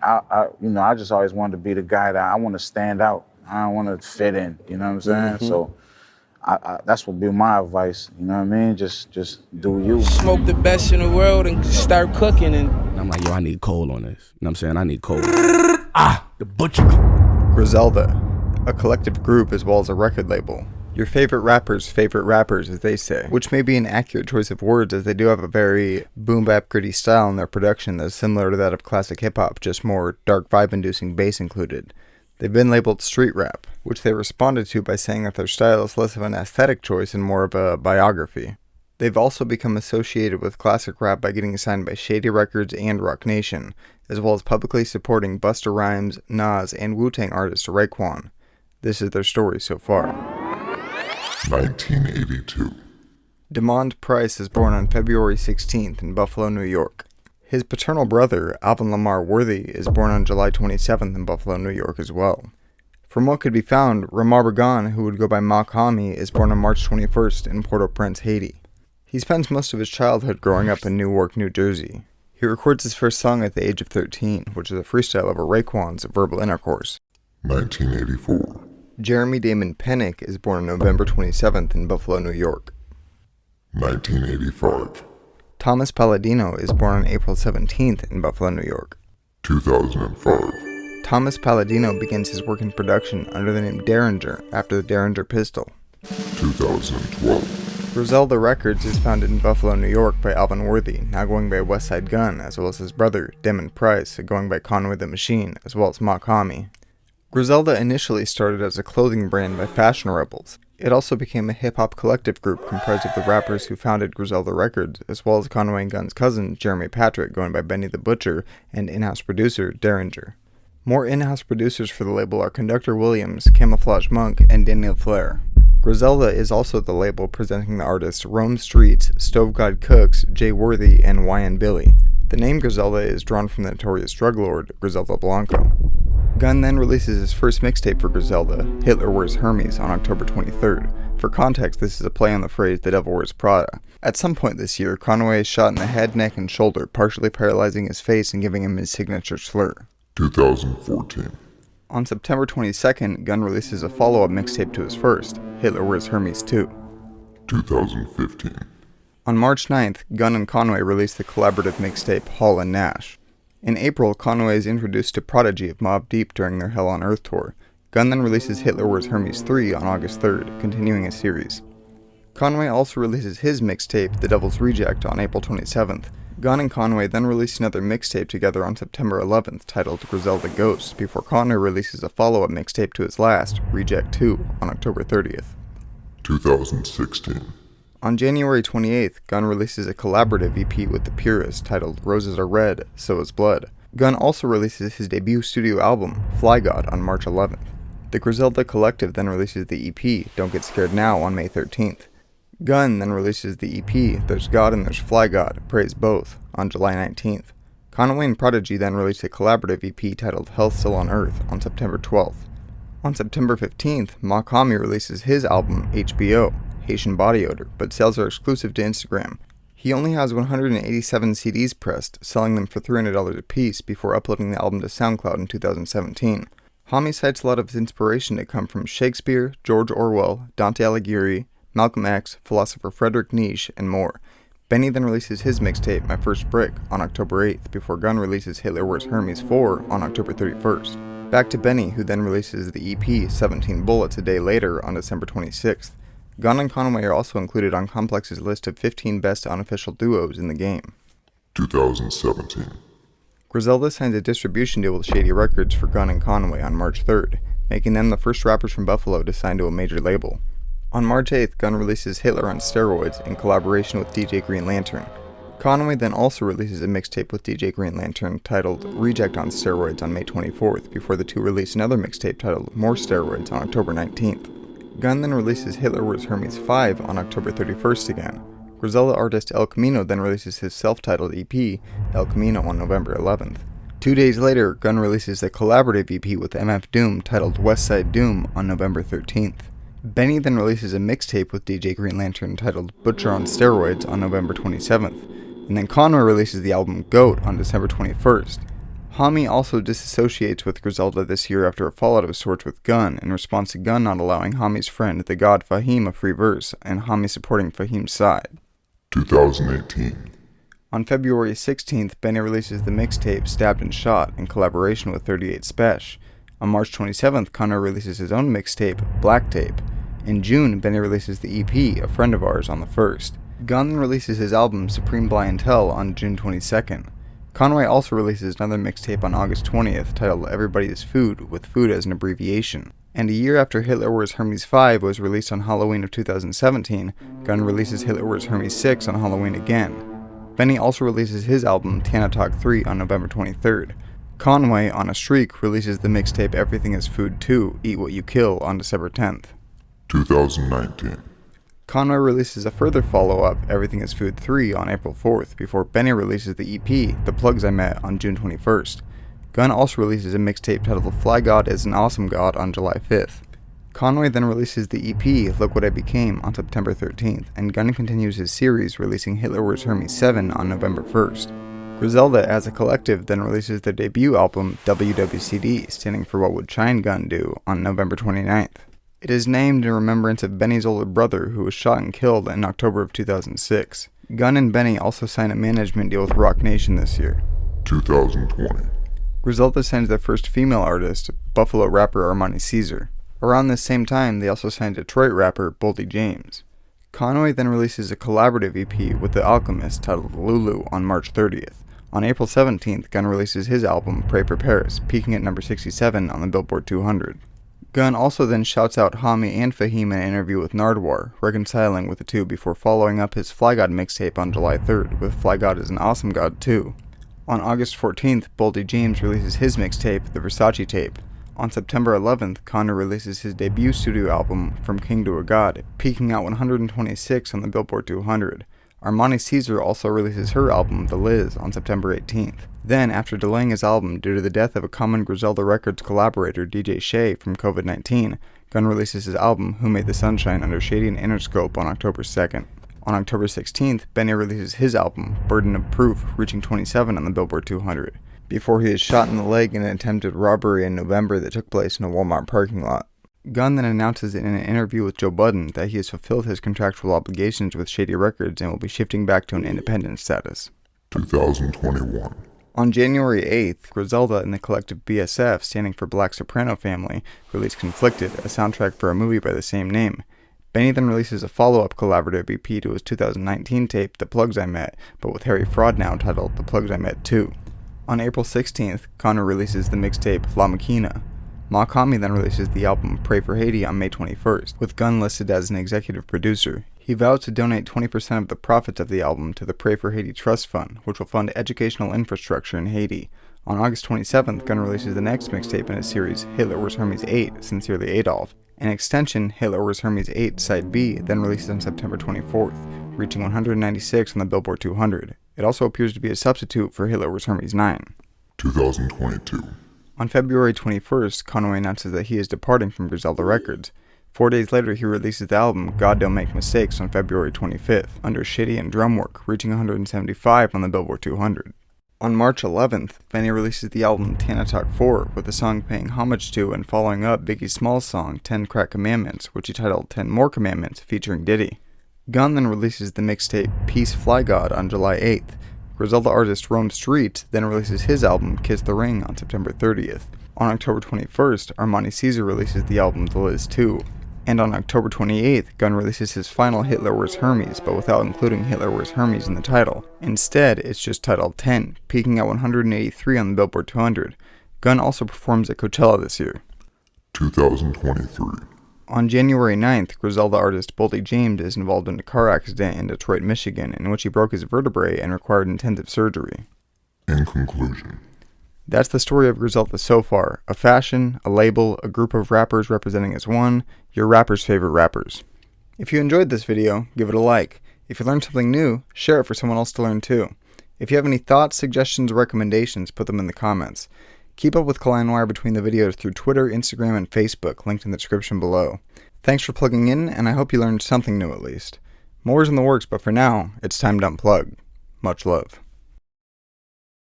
I just always wanted to be the guy that I want to stand out. I don't want to fit in, you know what I'm saying? Mm-hmm. So that's what be my advice, you know what I mean? Just do you. Smoke the best in the world and start cooking. And I'm like, yo, I need Cole on this. You know what I'm saying? I need Cole. The Butcher. Griselda, a collective group as well as a record label. Your favorite rapper's favorite rappers, as they say, which may be an accurate choice of words, as they do have a very boom-bap gritty style in their production that is similar to that of classic hip-hop, just more dark vibe-inducing bass included. They've been labeled street rap, which they responded to by saying that their style is less of an aesthetic choice and more of a biography. They've also become associated with classic rap by getting signed by Shady Records and Rock Nation, as well as publicly supporting Busta Rhymes, Nas, and Wu-Tang artist Raekwon. This is their story so far. 1982. Demond Price is born on February 16th in Buffalo, New York. His paternal brother, Alvin Lamar Worthy, is born on July 27th in Buffalo, New York as well. From what could be found, Ramar Bagan, who would go by Mach-Hommy, is born on March 21st in Port-au-Prince, Haiti. He spends most of his childhood growing up in Newark, New Jersey. He records his first song at the age of 13, which is a freestyle over Raekwon's verbal intercourse. 1984. Jeremy Damon Pennick is born on November 27th in Buffalo, New York. 1985. Thomas Palladino is born on April 17th in Buffalo, New York. 2005. Thomas Palladino begins his work in production under the name Derringer after the Derringer pistol. 2012. Griselda Records is founded in Buffalo, New York by Alvin Worthy, now going by Westside Gunn, as well as his brother, Demon Price, going by Conway the Machine, as well as Mach-Hommy. Griselda initially started as a clothing brand by fashion rebels. It also became a hip-hop collective group comprised of the rappers who founded Griselda Records, as well as Conway and Gunn's cousin, Jeremy Patrick, going by Benny the Butcher, and in-house producer, Derringer. More in-house producers for the label are Conductor Williams, Camouflage Monk, and Daniel Flair. Griselda is also the label presenting the artists Rome Streetz, Stove God Cooks, Jay Worthy, and YN Billy. The name Griselda is drawn from the notorious drug lord, Griselda Blanco. Gunn then releases his first mixtape for Griselda, Hitler Wears Hermes, on October 23rd. For context, this is a play on the phrase, the devil wears Prada. At some point this year, Conway is shot in the head, neck, and shoulder, partially paralyzing his face and giving him his signature slur. 2014. On September 22nd, Gunn releases a follow-up mixtape to his first, Hitler Wears Hermes 2. 2015. On March 9th, Gunn and Conway released the collaborative mixtape Hall and Nash. In April, Conway is introduced to Prodigy of Mobb Deep during their Hell on Earth tour. Gunn then releases Hitler Wears Hermes 3 on August 3rd, continuing a series. Conway also releases his mixtape, The Devil's Reject, on April 27th. Gunn and Conway then released another mixtape together on September 11th titled Griselda Ghosts, before Conway releases a follow-up mixtape to his last, Reject 2, on October 30th. 2016. On January 28th, Gunn releases a collaborative EP with The Purist titled Roses Are Red, So Is Blood. Gunn also releases his debut studio album, Flygod, on March 11th. The Griselda Collective then releases the EP, Don't Get Scared Now, on May 13th. Gunn then releases the EP, There's God and There's Flygod, Praise Both, on July 19th. Conway and Prodigy then released a collaborative EP titled Hell Still on Earth on September 12th. On September 15th, Mach-Hommy releases his album, HBO, Haitian Body Odor, but sales are exclusive to Instagram. He only has 187 CDs pressed, selling them for $300 a piece before uploading the album to SoundCloud in 2017. Hommy cites a lot of his inspiration to come from Shakespeare, George Orwell, Dante Alighieri, Malcolm X, philosopher Friedrich Nietzsche, and more. Benny then releases his mixtape, My First Brick, on October 8th, before Gunn releases Hitler Wears Hermes 4 on October 31st. Back to Benny, who then releases the EP, 17 Bullets, a day later on December 26th. Gunn and Conway are also included on Complex's list of 15 best unofficial duos in the game. 2017. Griselda signs a distribution deal with Shady Records for Gunn and Conway on March 3rd, making them the first rappers from Buffalo to sign to a major label. On March 8th, Gunn releases Hitler on Steroids in collaboration with DJ Green Lantern. Conway then also releases a mixtape with DJ Green Lantern titled Reject on Steroids on May 24th, before the two release another mixtape titled More Steroids on October 19th. Gunn then releases Hitler Wears Hermes 5 on October 31st again. Griselda artist Elcamino then releases his self-titled EP, Elcamino, on November 11th. 2 days later, Gunn releases a collaborative EP with MF Doom titled Westside Doom on November 13th. Benny then releases a mixtape with DJ Green Lantern titled Butcher on Steroids on November 27th. And then Conway releases the album Goat on December 21st. Hommy also disassociates with Griselda this year after a fallout of sorts with Gunn in response to Gunn not allowing Hommy's friend, the god Fahim, a free verse, and Hommy supporting Fahim's side. 2018. On February 16th, Benny releases the mixtape Stabbed and Shot in collaboration with 38 Spesh. On March 27th, Conway releases his own mixtape, Black Tape. In June, Benny releases the EP, A Friend of Ours, on the 1st. Gunn releases his album Supreme Blientele on June 22nd. Conway also releases another mixtape on August 20th titled Everybody is Food, with food as an abbreviation. And a year after Hitler Wears Hermes 5 was released on Halloween of 2017, Gunn releases Hitler Wears Hermes 6 on Halloween again. Benny also releases his album Tana Talk 3 on November 23rd. Conway, on a streak, releases the mixtape Everything is Food 2, Eat What You Kill on December 10th. 2019. Conway releases a further follow-up, Everything is Food 3, on April 4th, before Benny releases the EP, The Plugs I Met, on June 21st. Gunn also releases a mixtape titled Flygod is an Awesome God on July 5th. Conway then releases the EP, Look What I Became, on September 13th, and Gunn continues his series, releasing Hitler Wears Hermes 7 on November 1st. Griselda, as a collective, then releases their debut album, WWCD, standing for What Would Shine Gun Do, on November 29th. It is named in remembrance of Benny's older brother, who was shot and killed in October of 2006. Gunn and Benny also signed a management deal with Rock Nation this year. 2020. Griselda signs their first female artist, Buffalo rapper Armani Caesar. Around this same time, they also signed Detroit rapper Boldy James. Conway then releases a collaborative EP with The Alchemist titled Lulu on March 30th. On April 17th, Gunn releases his album Pray for Paris, peaking at number 67 on the Billboard 200. Gunn also then shouts out Hommy and Fahim in an interview with Nardwuar, reconciling with the two before following up his Flygod mixtape on July 3rd with Flygod is an Awesome God too. On August 14th, Boldy James releases his mixtape, The Versace Tape. On September 11th, Conway releases his debut studio album, From King to a God, peaking at 126 on the Billboard 200. Armani Caesar also releases her album, The Liz, on September 18th. Then, after delaying his album due to the death of a common Griselda Records collaborator, DJ Shay, from COVID-19, Gunn releases his album, Who Made the Sunshine, under Shady and Interscope on October 2nd. On October 16th, Benny releases his album, Burden of Proof, reaching 27 on the Billboard 200. Before he is shot in the leg in an attempted robbery in November that took place in a Walmart parking lot. Gunn then announces in an interview with Joe Budden that he has fulfilled his contractual obligations with Shady Records and will be shifting back to an independent status. 2021. On January 8th, Griselda and the collective BSF, standing for Black Soprano Family, released Conflicted, a soundtrack for a movie by the same name. Benny then releases a follow-up collaborative EP to his 2019 tape, The Plugs I Met, but with Harry Fraud now titled The Plugs I Met 2. On April 16th, Conway releases the mixtape La Machina. Mach-Hommy then releases the album Pray for Haiti on May 21st, with Gunn listed as an executive producer. He vows to donate 20% of the profits of the album to the Pray for Haiti Trust Fund, which will fund educational infrastructure in Haiti. On August 27th, Gunn releases the next mixtape in his series, Hitler Wears Hermes 8, Sincerely Adolf. An extension, Hitler Wears Hermes 8, Side B, then releases on September 24th, reaching 196 on the Billboard 200. It also appears to be a substitute for Hitler Wears Hermes 9. 2022. On February 21st, Conway announces that he is departing from Griselda Records. 4 days later, he releases the album God Don't Make Mistakes on February 25th, under Shitty and Drumwork, reaching 175 on the Billboard 200. On March 11th, Benny releases the album Tana Talk 4, with the song paying homage to and following up Biggie Smalls' song 10 Crack Commandments, which he titled 10 More Commandments, featuring Diddy. Gunn then releases the mixtape Peace Flygod on July 8th. Griselda artist Rome Streetz then releases his album Kiss the Ring on September 30th. On October 21st, Armani Caesar releases the album The Liz 2. And on October 28th, Gunn releases his final Hitler Wears Hermes, but without including Hitler Wears Hermes in the title. Instead, it's just titled 10, peaking at 183 on the Billboard 200. Gunn also performs at Coachella this year. 2023. On January 9th, Griselda artist Boldy James is involved in a car accident in Detroit, Michigan, in which he broke his vertebrae and required intensive surgery. In conclusion. That's the story of Griselda so far. A fashion, a label, a group of rappers representing as one, your rapper's favorite rappers. If you enjoyed this video, give it a like. If you learned something new, share it for someone else to learn too. If you have any thoughts, suggestions, or recommendations, put them in the comments. Keep up with ColianWire between the videos through Twitter, Instagram, and Facebook, linked in the description below. Thanks for plugging in, and I hope you learned something new at least. More is in the works, but for now, it's time to unplug. Much love.